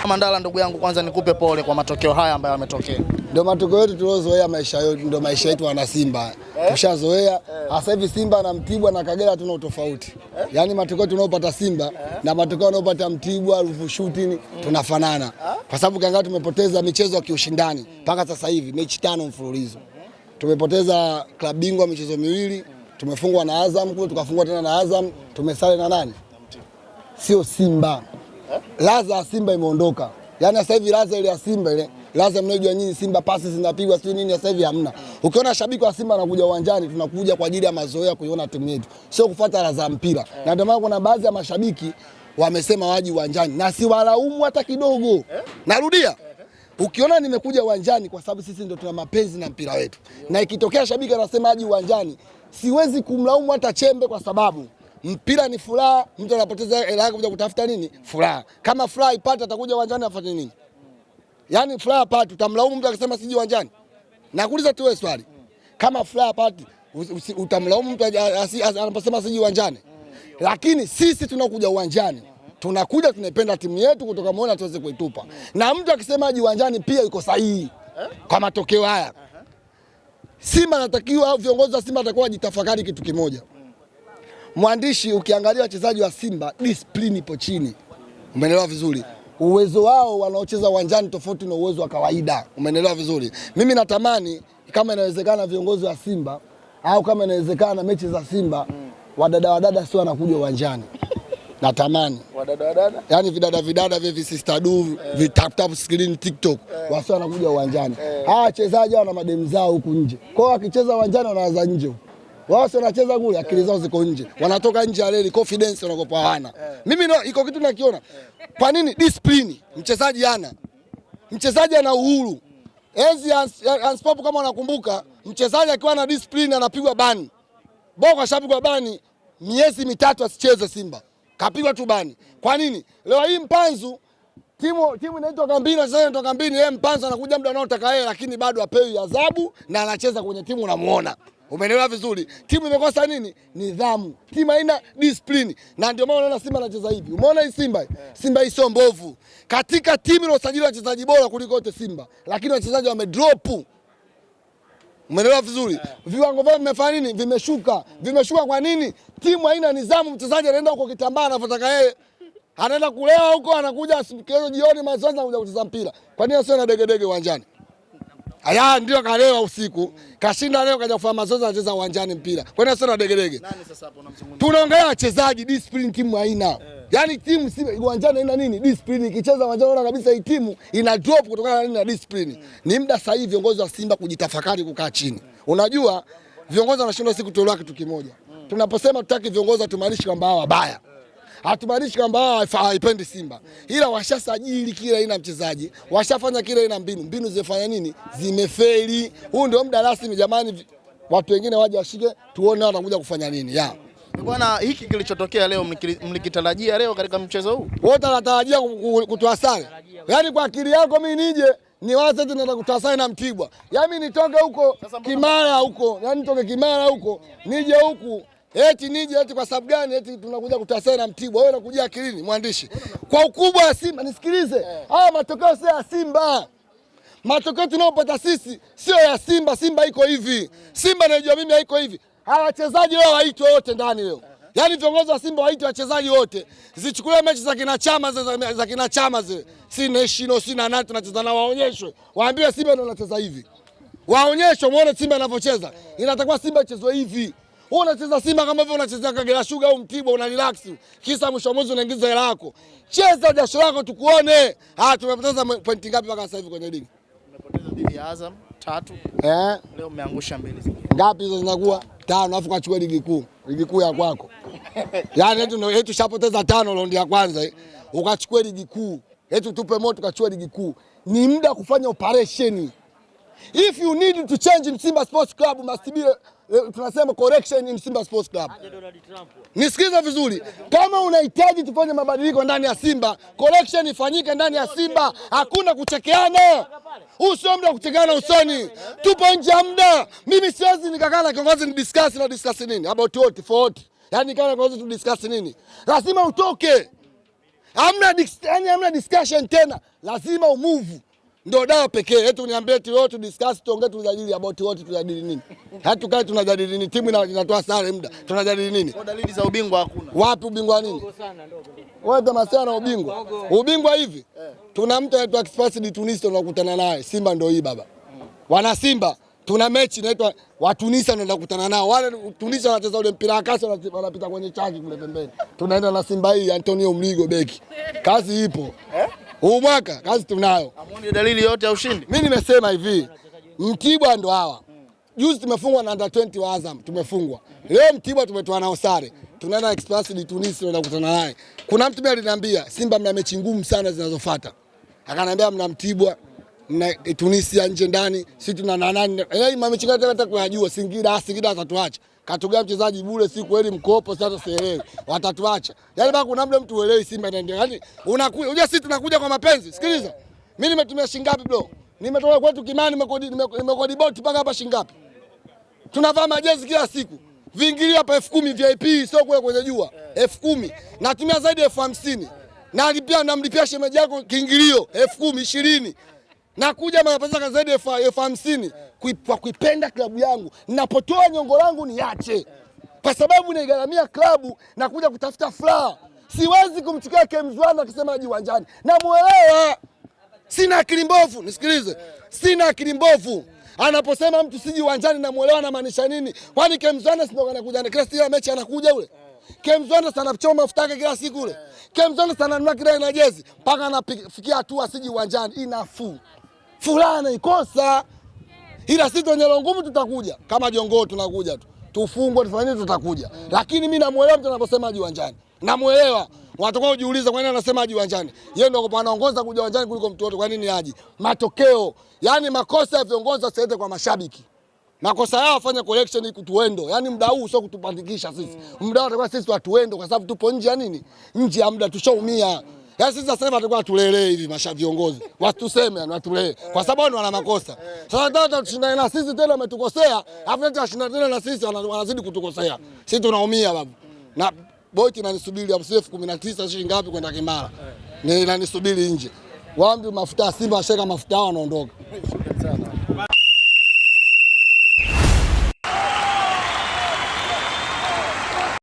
Mandala ndugu yangu, kwanza nikupe pole kwa matokeo haya ambayo yametokea. Ndio matokeo yetu tuliozoea maisha yetu, ndio maisha yetu wana Simba. Tushazoea. Sasa hivi Simba na Mtibwa na Kagera tuna utofauti. Yaani matokeo tunayopata Simba na matokeo yanayopata Mtibwa, Ruvu Shooting tunafanana. Kwa sababu Kagera tumepoteza michezo ya kiushindani mpaka sasa hivi mechi 5 mfululizo. Tumepoteza klabu bingwa michezo miwili, tumefungwa na Azam, tukafungwa tena na Azam, tumesale na nani? Sio Simba. Laza ya Simba imeondoka. Yaani sasa hivi laza ile ya Simba ile, laza mnajua nyinyi Simba pasi zinapigwa sio nini, sasa hivi hamna. Ukiona shabiki wa Simba anakuja uwanjani, tunakuja kwa ajili ya mazoea kuiona timu yetu, sio kufuata laza ya mpira. Na ndio maana kuna baadhi ya mashabiki wamesema waji uwanjani na si walaumu hata kidogo. Narudia. Ukiona nimekuja uwanjani kwa sababu sisi ndio tuna mapenzi na mpira wetu. Na ikitokea shabiki anasema aje uwanjani, siwezi kumlaumu hata chembe kwa sababu mpira ni furaha, mtu anapoteza hela yake kuja kutafuta nini? Furaha. Kama furaha ipate atakuja uwanjani afanye nini? Yaani furaha apate utamlaumu mtu akisema siji uwanjani? Nakuuliza tu wewe swali. Kama furaha apate utamlaumu mtu anaposema siji uwanjani? Lakini sisi tunakuja uwanjani. Tunakuja tunaipenda timu yetu kutoka muone tuweze kuitupa. Na mtu akisema aje uwanjani pia yuko sahihi. Kwa matokeo haya. Simba anatakiwa au viongozi wa Simba atakuwa wajitafakari kitu kimoja. Mwandishi, ukiangalia wachezaji wa Simba discipline ipo chini. Umeelewa vizuri? Uwezo wao wanaocheza uwanjani tofauti na uwezo wa kawaida. Umeelewa vizuri? Mimi natamani kama inawezekana viongozi wa Simba au kama inawezekana mechi za Simba wadada sio wanakuja uwanjani. Natamani wadada yani vidada vile sister do vitap screen TikTok wasio wanakuja uwanjani. Wachezaji wana mademu zao huku nje. Kwa hiyo wakicheza uwanjani wanaanza nje. Wao sio wanacheza kule, akili zao ziko nje. Wanatoka nje ya reli, confidence wanakopa hawana. Mimi iko kitu nakiona. Kwa nini discipline? Mchezaji ana uhuru. Enzi Anspop kama unakumbuka, mchezaji akiwa na discipline anapigwa bani. Boko ashapigwa bani miezi 3 asicheze Simba. Kapigwa tu bani. Kwa nini? Leo hii Mpanzu timu inaitwa Kambini, sasa inaitwa Kambini, yeye Mpanzu anakuja muda anaotaka yeye lakini bado apewi adhabu na anacheza kwenye timu unamuona. Umeelewa vizuri? Timu imekosa nini? Nidhamu. Timu haina discipline. Na ndio maana unaona Simba anacheza hivi. Umeona hii Simba? Simba hii sio mbovu. Katika timu iliyosajili wachezaji bora kuliko wote Simba, lakini wachezaji wamedrop. Umeelewa vizuri? Viwango vyao vimefanya nini? Vimeshuka. Vimeshuka kwa nini? Timu haina nidhamu, mchezaji anaenda huko kitambaa anavyotaka yeye. Anaenda kulewa huko, anakuja kesho jioni mazoezi anakuja kucheza mpira. Kwa nini sio na degedege uwanjani? Aya ndio kalewa usiku. Kashinda leo kaja kufanya mazoezi anacheza uwanjani mpira. Kwa nini sio na degedege? Nani sasa hapo unamzungumzia? Tunaongelea wachezaji, discipline timu haina. Yaani timu uwanjani haina nini? Discipline. Ikicheza uwanjani unaona kabisa hii timu ina drop kutokana na nini? Na discipline. Ni muda sahihi viongozi wa Simba kujitafakari, kukaa chini. Unajua viongozi wanashindwa siku kutolewa kitu kimoja. Tunaposema tutaki viongozi hatumaanishi kwamba hao wabaya. Hatumaanishi kwamba hao hawaipendi Simba. Ila washasajili kila aina mchezaji, washafanya kila aina mbinu zimefanya nini? Zimefeli. Huu ndio muda rasmi jamani, watu wengine waje washike tuone wanakuja kufanya nini. Bwana, hiki kilichotokea leo mlikitarajia leo katika mchezo huu? Wote wanatarajia kutoa sare. Yaani kwa akili yako mimi nije niwaze tena kutoa sare na Mtibwa. Yaani mimi nitoke huko Kimara huko, yaani nitoke Kimara huko, nije huku. Eti kwa sababu gani eti tunakuja kutasana na Mtibwa? Wewe unakuja akilini mwandishi? Kwa ukubwa wa Simba nisikilize. Haya matokeo sio ya Simba. Matokeo tunayopata sisi sio ya Simba. Simba iko hivi. Simba najua mimi haiko hivi. Hawa wachezaji wao waitwe wote ndani leo. Yaani viongozi wa Simba waitwe wachezaji wote. Zichukulie mechi za kina Chama zile. Si national si na nani tunacheza na waonyeshwe. Waambiwe Simba ndio anacheza hivi. Waonyeshwe muone Simba anavyocheza. Inatakiwa Simba ichezwe hivi. Wewe unacheza Simba kama vile unacheza Kagera Sugar au Mtibwa una relax. Kisa mwisho mwezi unaingiza hela yako. Cheza jasho lako tukuone. Tumepoteza pointi ngapi mpaka sasa hivi kwenye ligi? Tumepoteza dhidi ya Azam 3. Leo umeangusha mbili zingine. Ngapi hizo zinakuwa? 5 alafu kachukua ligi kuu. Ligi kuu ya kwako. Yaani eti shapoteza 5 raundi ya kwanza. Ukachukua ligi kuu. Eti tupe moto kachukua ligi kuu. Ni muda kufanya operation. If you need to change Simba Sports Club must be tunasema correction in Simba Sports Club. Nisikiza vizuri. Kama unahitaji tufanye mabadiliko ndani ya Simba, correction ifanyike ndani ya Simba. Hakuna kuchekeana. Huu sio muda kuchekeana usoni. Tupo nje ya muda. Mimi siwezi nikakaa na kiongozi ni discuss nini? About what? For what? Yaani kama kiongozi tu discuss nini? Lazima utoke. Hamna discussion tena. Lazima umove. Ndio dawa pekee. Eti uniambie eti wote discuss tuongee tujadili about wote tujadili nini? Hatukae tunajadili nini? Timu inatoa sare muda. Tunajadili nini? Kwa dalili za ubingwa hakuna. Wapi ubingwa nini? Wewe kama sana ubingwa. Ubingwa hivi. Tuna mtu anaitwa Express di Tunisia tunakutana naye. Simba ndio hii baba. Wana Simba tuna mechi inaitwa wa Tunisia ndio tunakutana nao. Wale Tunisia wanacheza ule mpira kasi wanapita kwenye chaki kule pembeni. Tunaenda na Simba hii Antonio Mligo beki. Kazi ipo. Huu mwaka kazi tunayo. Hamuoni dalili yote ya ushindi? Mimi nimesema hivi. Mtibwa ndo hawa. Juzi tumefungwa na under 20 wa Azam, tumefungwa. Leo Mtibwa tumetoa nao sare. Tunaenda Express di Tunisia tunaenda kukutana naye. Kuna mtu aliniambia Simba mna mechi ngumu sana zinazofuata. Akaniambia mna Mtibwa, mna Tunisia nje ndani, sisi tuna nani. Mechi ngapi hata kuyajua, Singida atatuacha. Katoga mchezaji bure si kweli mkopo sasa sielewi. Watatuacha. Yaani bado kuna mtu uelewi Simba inaendelea. Yaani unakuja, unajua sisi tunakuja kwa mapenzi. Sikiliza. Mimi nimetumia shilingi ngapi bro? Nimetoka kwetu Kimani nimekodi boti mpaka hapa shilingi ngapi? Tunavaa majezi kila siku. Viingilio hapa 10,000 VIP sio kwenye jua. 10,000. Natumia zaidi ya 50,000. Na namlipia shemeji yako kiingilio 10,000 20. Nakuja mapesa zaidi ya 50,000 kuipenda klabu yangu. Ninapotoa nyongo langu niache. Kwa sababu naigaramia klabu na kuja kutafuta furaha. Siwezi kumchukia Kemzwana akisema aje uwanjani. Namuelewa. Sina akili mbovu, nisikilize. Sina akili mbovu. Anaposema mtu siji uwanjani namuelewa anamaanisha nini? Kwani Kemzwana sio anakuja na kila siku mechi anakuja yule? Kemzwana sana anachoma mafuta yake kila siku yule. Kemzwana sana anunua kila na jezi mpaka anafikia hatua siji uwanjani. Inafu. Fulana ikosa. Ila sisi wenye ngumu tutakuja. Kama Jongoo tunakuja tu. Tufungwe tufanye nini tutakuja. Lakini mimi namuelewa mtu anaposema aje uwanjani. Namuelewa. Watakuwa kujiuliza kwa nini anasema aje uwanjani. Yeye ndio anaongoza kuja uwanjani kuliko mtu wote. Kwa nini aje? Matokeo. Yaani makosa ya viongozi wasiende kwa mashabiki. Makosa yao afanye collection kutuendo. Yaani muda huu sio kutupandikisha sisi. Muda wote kwa sisi watuendo kwa sababu tupo nje ya nini? Nje ya muda tushaumia. Yaani sisi sasa hivi tutakuwa tulelee hivi viongozi. Watuseme watulee kwa sababu wana makosa. Sasa tata tushindane na sisi tena umetukosea, afu tata tushindane tena na sisi wanazidi kutukosea. Sisi tunaumia babu. Na Boyti inanisubiri hapo CF 19 shilingi ngapi kwenda Kimara. Ni inanisubiri nje. Waambi mafuta Simba washeka mafuta wanaondoka.